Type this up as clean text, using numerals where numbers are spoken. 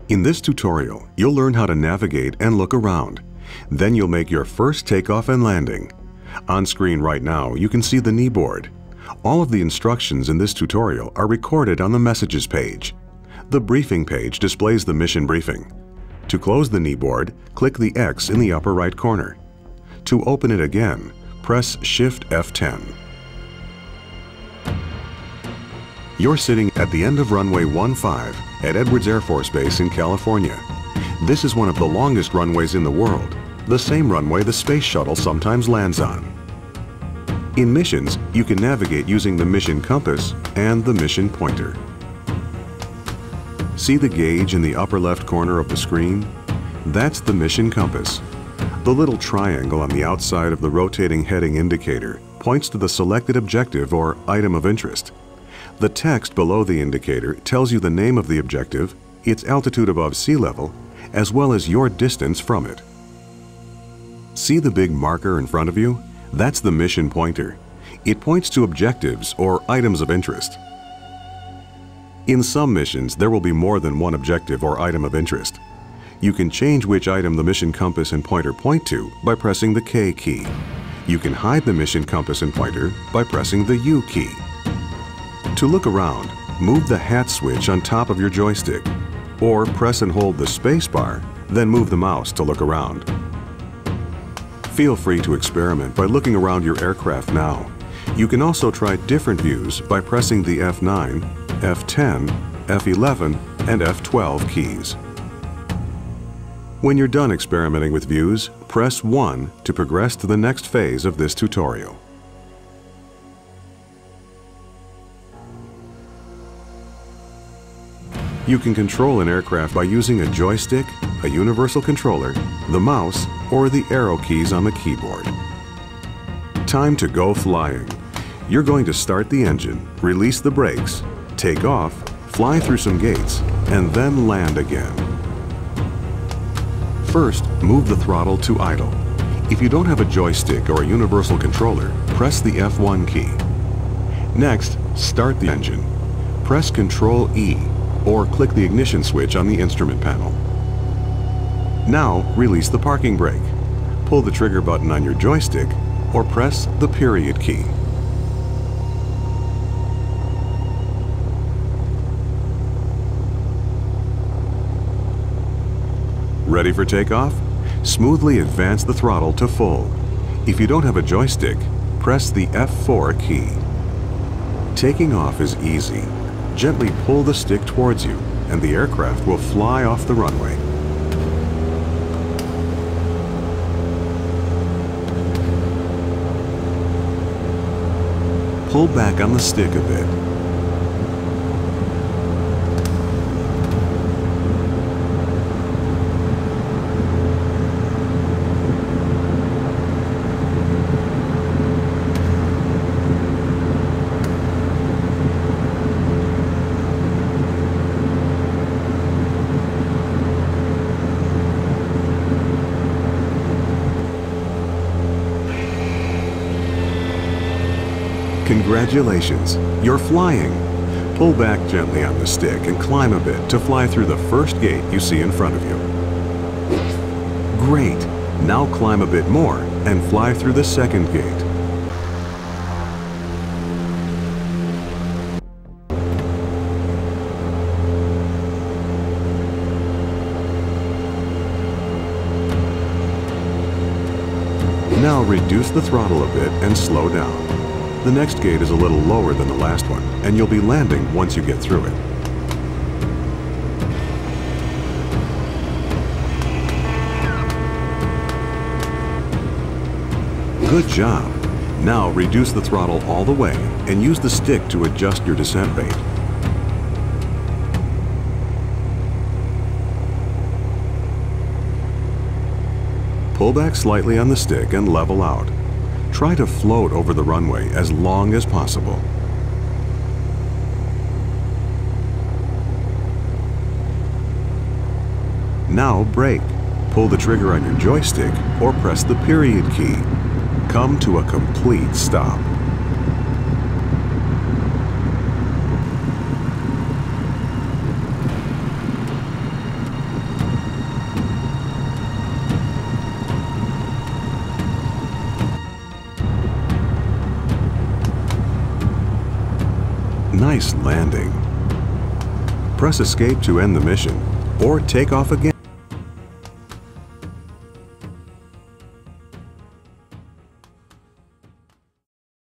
In this tutorial, you'll learn how to navigate and look around. Then you'll make your first takeoff and landing. On screen right now, you can see the knee board. All of the instructions in this tutorial are recorded on the Messages page. The Briefing page displays the mission briefing. To close the knee board, click the X in the upper right corner. To open it again, press Shift F10. You're sitting at the end of runway 15 at Edwards Air Force Base in California. This is one of the longest runways in the world, the same runway the space shuttle sometimes lands on. In missions, you can navigate using the mission compass and the mission pointer. See the gauge in the upper left corner of the screen? That's the mission compass. The little triangle on the outside of the rotating heading indicator points to the selected objective or item of interest. The text below the indicator tells you the name of the objective, its altitude above sea level, as well as your distance from it. See the big marker in front of you? That's the mission pointer. It points to objectives or items of interest. In some missions, there will be more than one objective or item of interest. You can change which item the mission compass and pointer point to by pressing the K key. You can hide the mission compass and pointer by pressing the U key. To look around, move the hat switch on top of your joystick, or press and hold the space bar, then move the mouse to look around. Feel free to experiment by looking around your aircraft now. You can also try different views by pressing the F9, F10, F11, and F12 keys. When you're done experimenting with views, press 1 to progress to the next phase of this tutorial. You can control an aircraft by using a joystick, a universal controller, the mouse, or the arrow keys on the keyboard. Time to go flying. You're going to start the engine, release the brakes, take off, fly through some gates, and then land again. First, move the throttle to idle. If you don't have a joystick or a universal controller, press the F1 key. Next, start the engine. Press Ctrl E, or click the ignition switch on the instrument panel. Now, release the parking brake. Pull the trigger button on your joystick, or press the period key. Ready for takeoff? Smoothly advance the throttle to full. If you don't have a joystick, press the F4 key. Taking off is easy. Gently pull the stick towards you, and the aircraft will fly off the runway. Pull back on the stick a bit. Congratulations, you're flying. Pull back gently on the stick and climb a bit to fly through the first gate you see in front of you. Great, now climb a bit more and fly through the second gate. Now reduce the throttle a bit and slow down. The next gate is a little lower than the last one, and you'll be landing once you get through it. Good job! Now reduce the throttle all the way and use the stick to adjust your descent rate. Pull back slightly on the stick and level out. Try to float over the runway as long as possible. Now brake. Pull the trigger on your joystick or press the period key. Come to a complete stop. Nice landing. Press Escape to end the mission, or take off again.